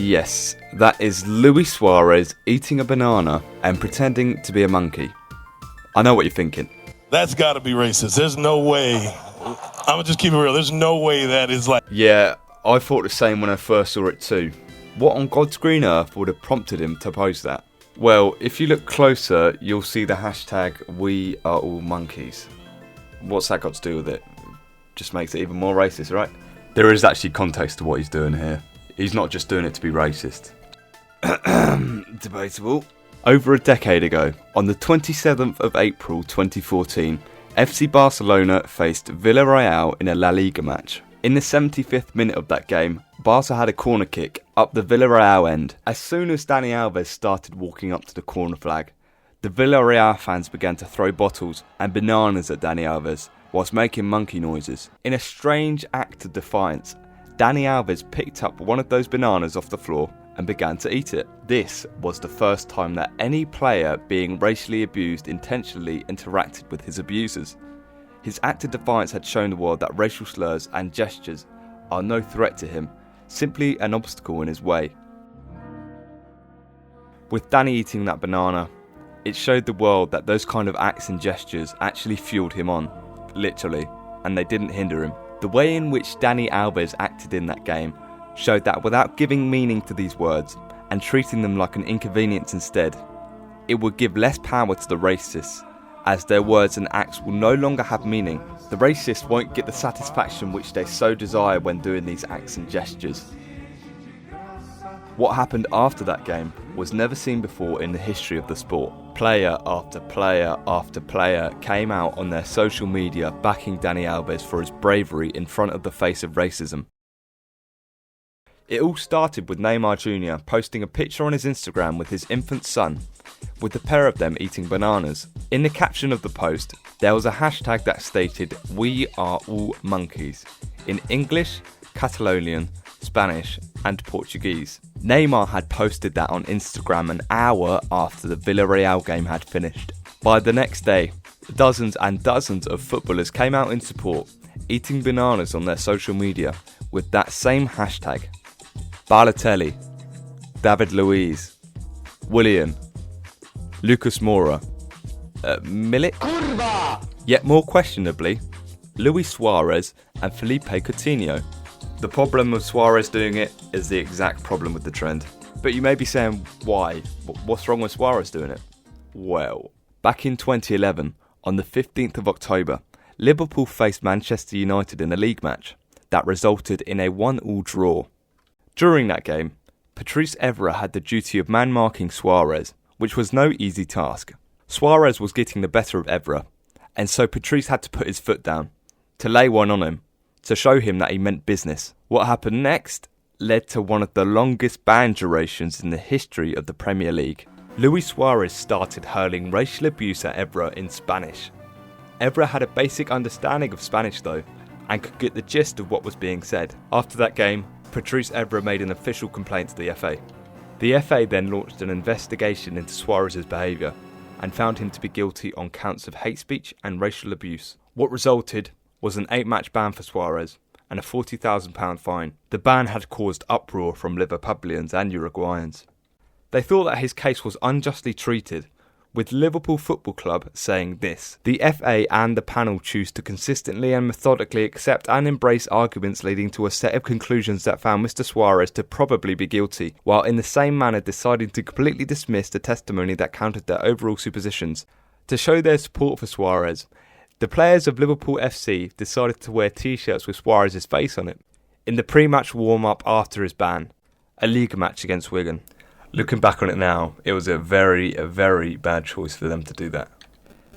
Yes, that is Luis Suarez eating a banana and pretending to be a monkey. I know what you're thinking. That's got to be racist. There's no way. I'm going to just keep it real. There's no way that is like... Yeah, I thought the same when I first saw it too. What on God's green earth would have prompted him to post that? Well, if you look closer, you'll see the hashtag #WeAreAllMonkeys. What's that got to do with it? Just makes it even more racist, right? There is actually context to what he's doing here. He's not just doing it to be racist. Debatable. Over a decade ago, on the 27th of April 2014, FC Barcelona faced Villarreal in a La Liga match. In the 75th minute of that game, Barca had a corner kick up the Villarreal end. As soon as Dani Alves started walking up to the corner flag, the Villarreal fans began to throw bottles and bananas at Dani Alves whilst making monkey noises. In a strange act of defiance, Dani Alves picked up one of those bananas off the floor and began to eat it. This was the first time that any player being racially abused intentionally interacted with his abusers. His act of defiance had shown the world that racial slurs and gestures are no threat to him, simply an obstacle in his way. With Dani eating that banana, it showed the world that those kind of acts and gestures actually fueled him on, literally, and they didn't hinder him. The way in which Dani Alves acted in that game showed that without giving meaning to these words and treating them like an inconvenience instead, it would give less power to the racists, as their words and acts will no longer have meaning. The racists won't get the satisfaction which they so desire when doing these acts and gestures. What happened after that game was never seen before in the history of the sport. Player after player after player came out on their social media backing Dani Alves for his bravery in front of the face of racism. It all started with Neymar Jr. posting a picture on his Instagram with his infant son, with the pair of them eating bananas. In the caption of the post, there was a hashtag that stated #WeAreAllMonkeys in English, Catalonian, Spanish and Portuguese. Neymar had posted that on Instagram an hour after the Villarreal game had finished. By the next day, dozens and dozens of footballers came out in support, eating bananas on their social media with that same hashtag. Balotelli, David Luiz, Willian, Lucas Moura, Milik, yet more questionably, Luis Suarez and Felipe Coutinho. The problem with Suarez doing it is the exact problem with the trend. But you may be saying, why? What's wrong with Suarez doing it? Well, back in 2011, on the 15th of October, Liverpool faced Manchester United in a league match that resulted in a 1-1 draw. During that game, Patrice Evra had the duty of man-marking Suarez, which was no easy task. Suarez was getting the better of Evra, and so Patrice had to put his foot down, to lay one on him, to show him that he meant business. What happened next led to one of the longest ban durations in the history of the Premier League. Luis Suarez started hurling racial abuse at Evra in Spanish. Evra had a basic understanding of Spanish though, and could get the gist of what was being said. After that game, Patrice Evra made an official complaint to the FA. The FA then launched an investigation into Suarez's behaviour and found him to be guilty on counts of hate speech and racial abuse. What resulted was an 8-match ban for Suarez and a £40,000 fine. The ban had caused uproar from Liverpudlians and Uruguayans. They thought that his case was unjustly treated, with Liverpool Football Club saying this: the FA and the panel choose to consistently and methodically accept and embrace arguments leading to a set of conclusions that found Mr. Suarez to probably be guilty, while in the same manner deciding to completely dismiss the testimony that countered their overall suppositions. To show their support for Suarez, the players of Liverpool FC decided to wear t-shirts with Suarez's face on it in the pre-match warm-up after his ban, a league match against Wigan. Looking back on it now, it was a very bad choice for them to do that.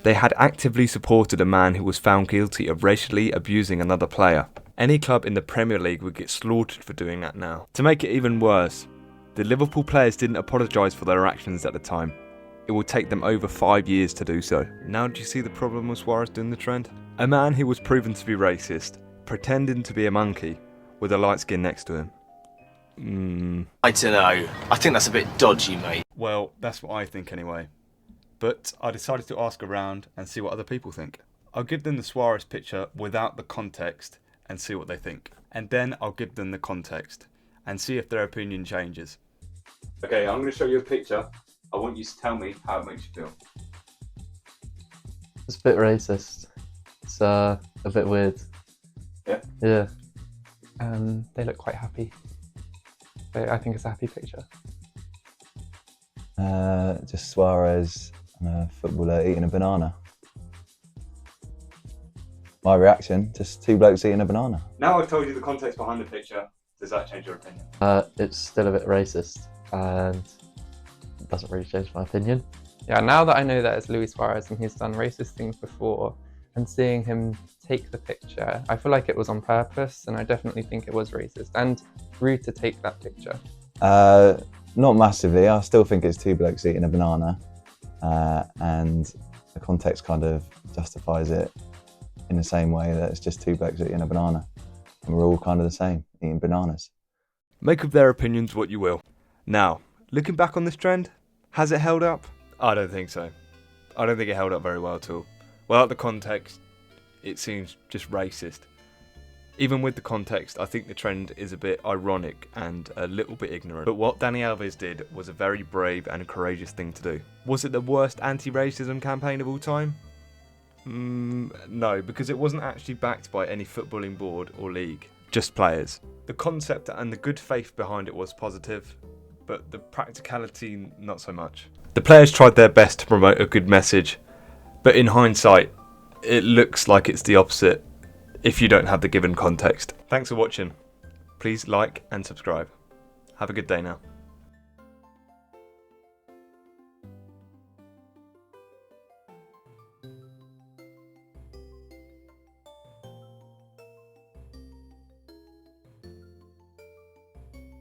They had actively supported a man who was found guilty of racially abusing another player. Any club in the Premier League would get slaughtered for doing that now. To make it even worse, the Liverpool players didn't apologise for their actions at the time. It will take them over 5 years to do so. Now do you see the problem with Suarez doing the trend? A man who was proven to be racist, pretending to be a monkey, with a light skin next to him. I don't know. I think that's a bit dodgy, mate. Well, that's what I think anyway. But I decided to ask around and see what other people think. I'll give them the Suarez picture without the context and see what they think. And then I'll give them the context and see if their opinion changes. Okay, I'm going to show you a picture. I want you to tell me how it makes you feel. It's a bit racist. It's a bit weird. Yeah? Yeah. They look quite happy. I think it's a happy picture. Just Suarez and a footballer eating a banana. My reaction, just two blokes eating a banana. Now I've told you the context behind the picture, does that change your opinion? It's still a bit racist, and it doesn't really change my opinion. Yeah, now that I know that it's Luis Suarez and he's done racist things before, and seeing him take the picture, I feel like it was on purpose, and I definitely think it was racist and rude to take that picture. Not massively. I still think it's two blokes eating a banana, and the context kind of justifies it in the same way that it's just two blokes eating a banana, and we're all kind of the same, eating bananas. Make of their opinions what you will. Now, looking back on this trend, has it held up? I don't think so. I don't think it held up very well at all. Without the context, it seems just racist. Even with the context, I think the trend is a bit ironic and a little bit ignorant. But what Dani Alves did was a very brave and courageous thing to do. Was it the worst anti-racism campaign of all time? No, because it wasn't actually backed by any footballing board or league, just players. The concept and the good faith behind it was positive, but the practicality, not so much. The players tried their best to promote a good message, but in hindsight, it looks like it's the opposite if you don't have the given context. Thanks for watching. Please like and subscribe. Have a good day now.